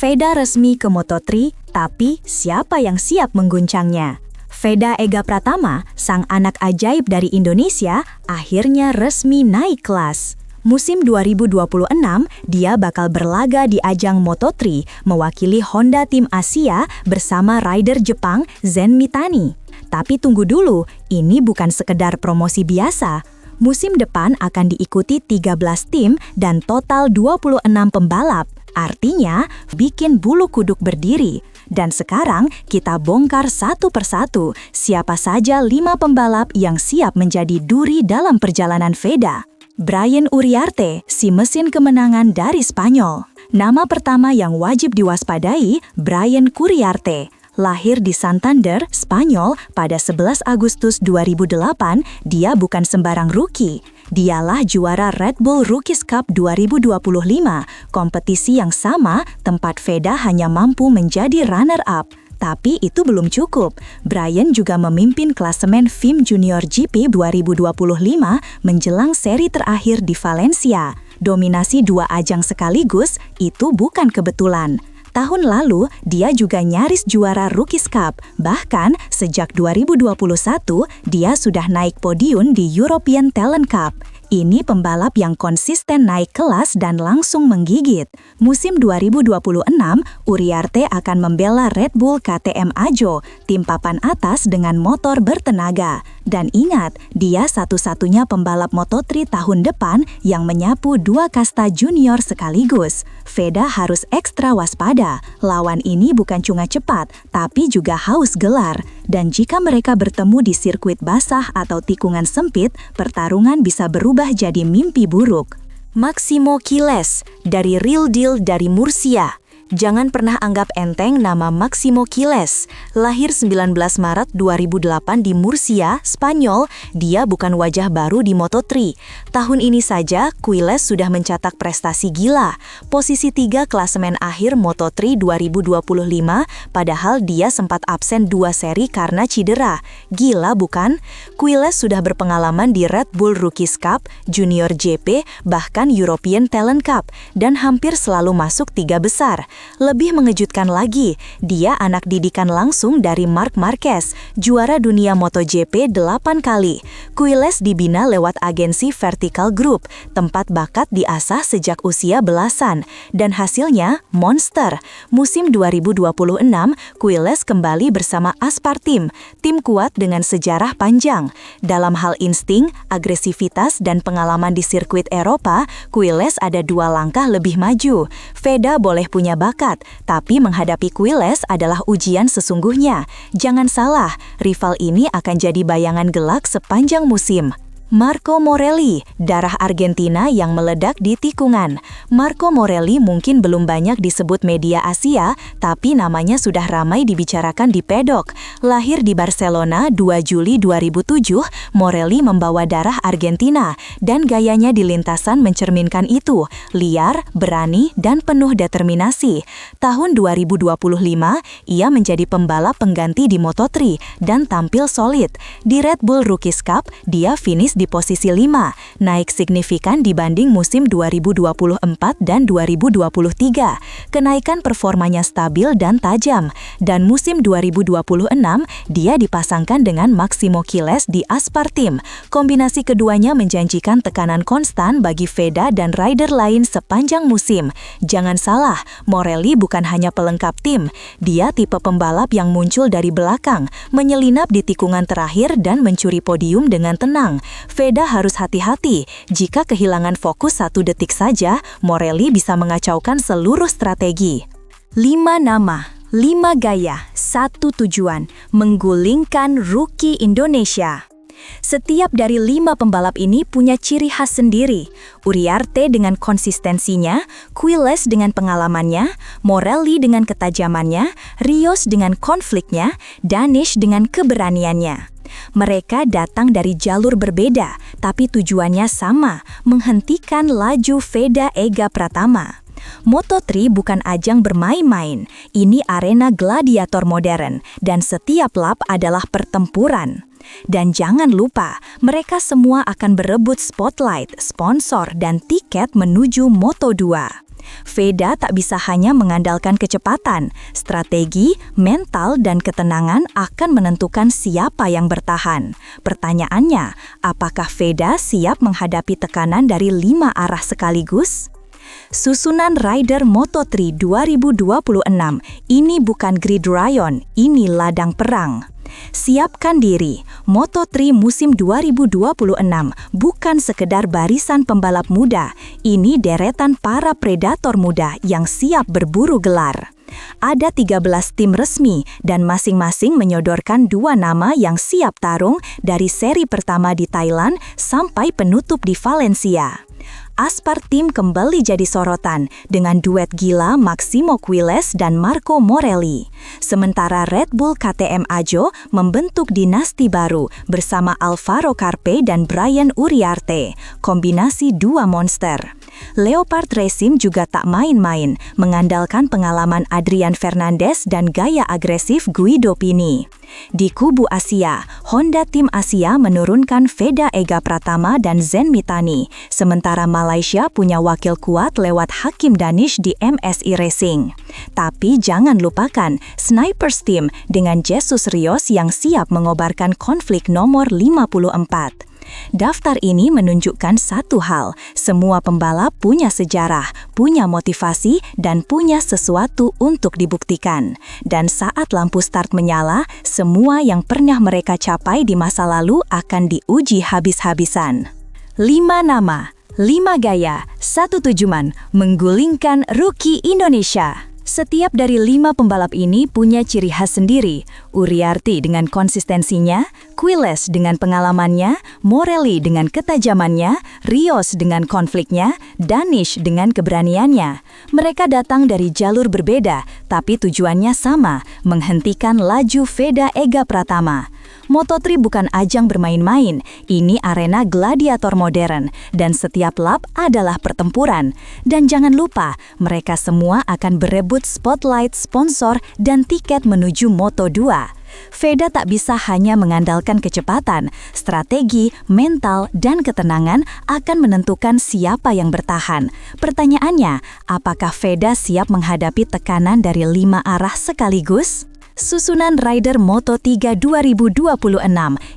Veda resmi ke Moto3, tapi siapa yang siap mengguncangnya? Veda Ega Pratama, sang anak ajaib dari Indonesia, akhirnya resmi naik kelas. Musim 2026, dia bakal berlaga di ajang Moto3, mewakili Honda Tim Asia bersama rider Jepang Zen Mitani. Tapi tunggu dulu, ini bukan sekedar promosi biasa. Musim depan akan diikuti 13 tim dan total 26 pembalap. Artinya, bikin bulu kuduk berdiri. Dan sekarang kita bongkar satu persatu siapa saja 5 pembalap yang siap menjadi duri dalam perjalanan Veda. Brian Uriarte, si mesin kemenangan dari Spanyol. Nama pertama yang wajib diwaspadai, Brian Uriarte. Lahir di Santander, Spanyol pada 11 Agustus 2008, dia bukan sembarang rookie. Dialah juara Red Bull Rookies Cup 2025, kompetisi yang sama tempat Veda hanya mampu menjadi runner-up. Tapi itu belum cukup. Brian juga memimpin klasemen FIM Junior GP 2025 menjelang seri terakhir di Valencia. Dominasi 2 ajang sekaligus itu bukan kebetulan. Tahun lalu, dia juga nyaris juara Rookies Cup. Bahkan, sejak 2021, dia sudah naik podium di European Talent Cup. Ini pembalap yang konsisten naik kelas dan langsung menggigit. Musim 2026, Uriarte akan membela Red Bull KTM Ajo, tim papan atas dengan motor bertenaga. Dan ingat, dia satu-satunya pembalap Moto3 tahun depan yang menyapu 2 kasta junior sekaligus. Veda harus ekstra waspada. Lawan ini bukan cuma cepat, tapi juga haus gelar. Dan jika mereka bertemu di sirkuit basah atau tikungan sempit, pertarungan bisa berubah jadi mimpi buruk. Maximo Quiles, dari Real Deal dari Murcia. Jangan pernah anggap enteng nama Maximo Quiles. Lahir 19 Maret 2008 di Murcia, Spanyol, dia bukan wajah baru di Moto3. Tahun ini saja, Quiles sudah mencetak prestasi gila. Posisi 3 klasemen akhir Moto3 2025, padahal dia sempat absen 2 seri karena cedera. Gila bukan? Quiles sudah berpengalaman di Red Bull Rookies Cup, Junior GP, bahkan European Talent Cup, dan hampir selalu masuk 3 besar. Lebih mengejutkan lagi, dia anak didikan langsung dari Marc Marquez, juara dunia MotoGP 8 kali. Quiles dibina lewat agensi Vertical Group, tempat bakat diasah sejak usia belasan. Dan hasilnya, monster. Musim 2026, Quiles kembali bersama Aspartim, tim kuat dengan sejarah panjang. Dalam hal insting, agresivitas, dan pengalaman di sirkuit Eropa, Quiles ada 2 langkah lebih maju. Veda boleh punya bakat, tapi menghadapi Quiles adalah ujian sesungguhnya. Jangan salah, rival ini akan jadi bayangan gelak sepanjang musim. Marco Morelli, darah Argentina yang meledak di tikungan. Marco Morelli mungkin belum banyak disebut media Asia, tapi namanya sudah ramai dibicarakan di pedok. Lahir di Barcelona 2 Juli 2007, Morelli membawa darah Argentina, dan gayanya di lintasan mencerminkan itu, liar, berani, dan penuh determinasi. Tahun 2025, ia menjadi pembalap pengganti di Moto3 dan tampil solid. Di Red Bull Rookies Cup, dia finish di posisi 5, naik signifikan dibanding musim 2024 dan 2023. Kenaikan performanya stabil dan tajam, dan musim 2026 dia dipasangkan dengan Maximo Quiles di Aspartim. Kombinasi keduanya menjanjikan tekanan konstan bagi Veda dan rider lain sepanjang musim. Jangan salah, Morelli bukan hanya pelengkap tim, dia tipe pembalap yang muncul dari belakang, menyelinap di tikungan terakhir dan mencuri podium dengan tenang. Veda harus hati-hati, jika kehilangan fokus 1 detik saja, Morelli bisa mengacaukan seluruh strategi. 5 nama, 5 gaya, 1 tujuan, menggulingkan rookie Indonesia. Setiap dari 5 pembalap ini punya ciri khas sendiri. Uriarte dengan konsistensinya, Quiles dengan pengalamannya, Morelli dengan ketajamannya, Rios dengan konfliknya, Danish dengan keberaniannya. Mereka datang dari jalur berbeda, tapi tujuannya sama, menghentikan laju Veda Ega Pratama. Moto3 bukan ajang bermain-main, ini arena gladiator modern, dan setiap lap adalah pertempuran. Dan jangan lupa, mereka semua akan berebut spotlight, sponsor, dan tiket menuju Moto2. Veda tak bisa hanya mengandalkan kecepatan. Strategi, mental, dan ketenangan akan menentukan siapa yang bertahan. Pertanyaannya, apakah Veda siap menghadapi tekanan dari 5 arah sekaligus? Susunan rider Moto3 2026, ini bukan grid rayon, ini ladang perang. Siapkan diri, Moto3 musim 2026 bukan sekedar barisan pembalap muda, ini deretan para predator muda yang siap berburu gelar. Ada 13 tim resmi dan masing-masing menyodorkan 2 nama yang siap tarung dari seri pertama di Thailand sampai penutup di Valencia. Aspar Team kembali jadi sorotan dengan duet gila Maximo Quiles dan Marco Morelli. Sementara Red Bull KTM Ajo membentuk dinasti baru bersama Alvaro Carpe dan Brian Uriarte, kombinasi 2 monster. Leopard Racing juga tak main-main, mengandalkan pengalaman Adrian Fernandez dan gaya agresif Guido Pini. Di kubu Asia, Honda Tim Asia menurunkan Veda Ega Pratama dan Zen Mitani, sementara Malaysia punya wakil kuat lewat Hakim Danish di MSI Racing. Tapi jangan lupakan Snipers Team dengan Jesus Rios yang siap mengobarkan konflik nomor 54. Daftar ini menunjukkan satu hal, semua pembalap punya sejarah, punya motivasi, dan punya sesuatu untuk dibuktikan. Dan saat lampu start menyala, semua yang pernah mereka capai di masa lalu akan diuji habis-habisan. 5 nama, 5 gaya, 1 tujuan, menggulingkan rookie Indonesia. Setiap dari 5 pembalap ini punya ciri khas sendiri. Uriarte dengan konsistensinya, Quiles dengan pengalamannya, Morelli dengan ketajamannya, Rios dengan konfliknya, Danish dengan keberaniannya. Mereka datang dari jalur berbeda, tapi tujuannya sama, menghentikan laju Veda Ega Pratama. Moto3 bukan ajang bermain-main, ini arena gladiator modern, dan setiap lap adalah pertempuran. Dan jangan lupa, mereka semua akan berebut spotlight, sponsor, dan tiket menuju Moto2. Veda tak bisa hanya mengandalkan kecepatan, strategi, mental, dan ketenangan akan menentukan siapa yang bertahan. Pertanyaannya, apakah Veda siap menghadapi tekanan dari 5 arah sekaligus? Susunan rider Moto3 2026,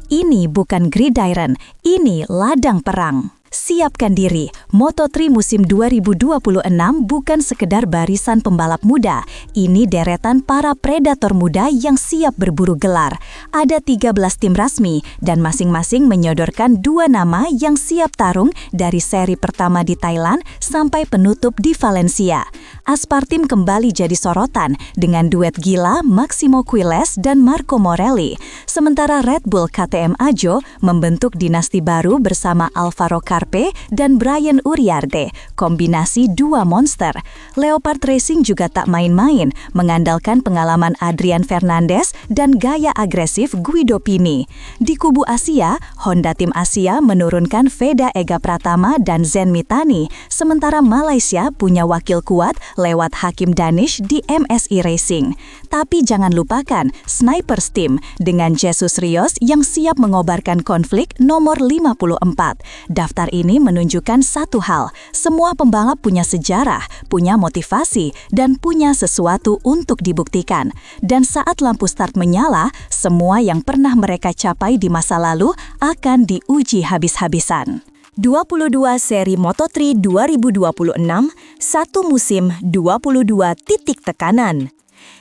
ini bukan gridiron, ini ladang perang. Siapkan diri, Moto3 musim 2026 bukan sekedar barisan pembalap muda. Ini deretan para predator muda yang siap berburu gelar. Ada 13 tim rasmi dan masing-masing menyodorkan 2 nama yang siap tarung dari seri pertama di Thailand sampai penutup di Valencia. Aspar Team kembali jadi sorotan dengan duet gila Maximo Quiles dan Marco Morelli. Sementara Red Bull KTM Ajo membentuk dinasti baru bersama Alvaro Carpe dan Brian Uriarte, kombinasi 2 monster. Leopard Racing juga tak main-main, mengandalkan pengalaman Adrian Fernandez dan gaya agresif Guido Pini. Di kubu Asia, Honda Tim Asia menurunkan Veda Ega Pratama dan Zen Mitani, sementara Malaysia punya wakil kuat lewat Hakim Danish di MSI Racing. Tapi jangan lupakan Snipers Team dengan Jesus Rios yang siap mengobarkan konflik nomor 54. Daftar ini menunjukkan satu hal, semua pembalap punya sejarah, punya motivasi, dan punya sesuatu untuk dibuktikan. Dan saat lampu start menyala, semua yang pernah mereka capai di masa lalu akan diuji habis-habisan. 22 seri Moto3 2026, 1 musim 22 titik tekanan.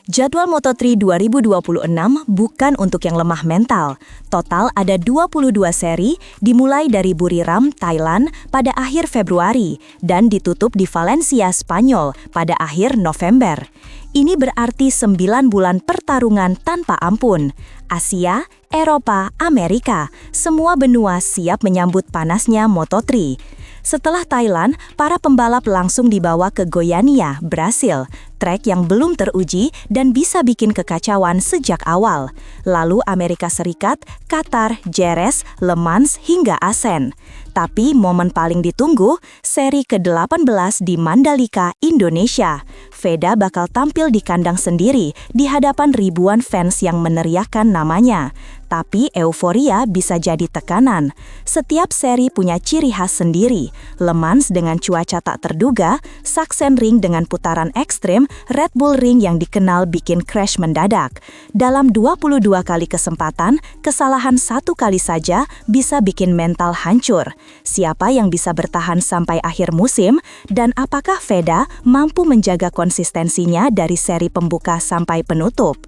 Jadwal Moto3 2026 bukan untuk yang lemah mental. Total ada 22 seri dimulai dari Buriram, Thailand pada akhir Februari dan ditutup di Valencia, Spanyol pada akhir November. Ini berarti 9 bulan pertarungan tanpa ampun. Asia, Eropa, Amerika, semua benua siap menyambut panasnya Moto3. Setelah Thailand, para pembalap langsung dibawa ke Goiânia, Brasil, trek yang belum teruji dan bisa bikin kekacauan sejak awal. Lalu Amerika Serikat, Qatar, Jerez, Le Mans hingga Asen. Tapi momen paling ditunggu, seri ke-18 di Mandalika, Indonesia. Veda bakal tampil di kandang sendiri di hadapan ribuan fans yang meneriakkan namanya. tapi euforia bisa jadi tekanan. Setiap seri punya ciri khas sendiri. Le Mans dengan cuaca tak terduga, Sachsenring dengan putaran ekstrim, Red Bull Ring yang dikenal bikin crash mendadak. Dalam 22 kali kesempatan, kesalahan satu kali saja bisa bikin mental hancur. Siapa yang bisa bertahan sampai akhir musim? Dan apakah Veda mampu menjaga konsistensinya dari seri pembuka sampai penutup?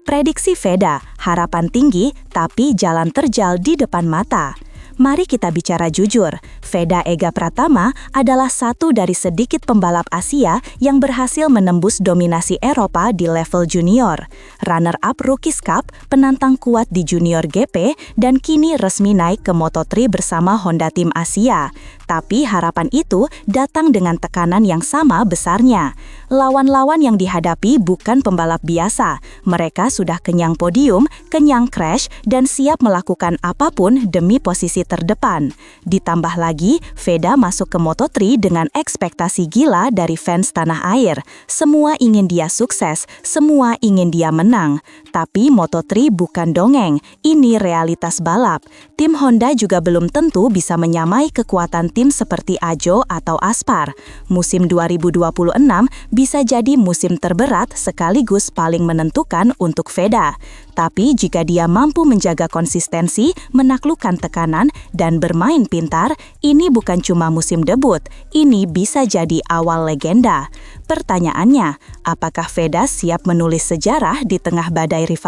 Prediksi Veda, harapan tinggi tapi jalan terjal di depan mata. Mari kita bicara jujur, Veda Ega Pratama adalah satu dari sedikit pembalap Asia yang berhasil menembus dominasi Eropa di level junior. Runner-up Rookies Cup, penantang kuat di Junior GP, dan kini resmi naik ke Moto3 bersama Honda Tim Asia. Tapi harapan itu datang dengan tekanan yang sama besarnya. Lawan-lawan yang dihadapi bukan pembalap biasa. Mereka sudah kenyang podium, kenyang crash, dan siap melakukan apapun demi posisi terdepan. Ditambah lagi, Veda masuk ke Moto3 dengan ekspektasi gila dari fans tanah air. Semua ingin dia sukses, semua ingin dia menang. Tapi Moto3 bukan dongeng, ini realitas balap. Tim Honda juga belum tentu bisa menyamai kekuatan tim seperti Ajo atau Aspar. Musim 2026 bisa jadi musim terberat sekaligus paling menentukan untuk Veda. Tapi jika dia mampu menjaga konsistensi, menaklukkan tekanan, dan bermain pintar, ini bukan cuma musim debut, ini bisa jadi awal legenda. Pertanyaannya, apakah Veda siap menulis sejarah di tengah badai rivalitas?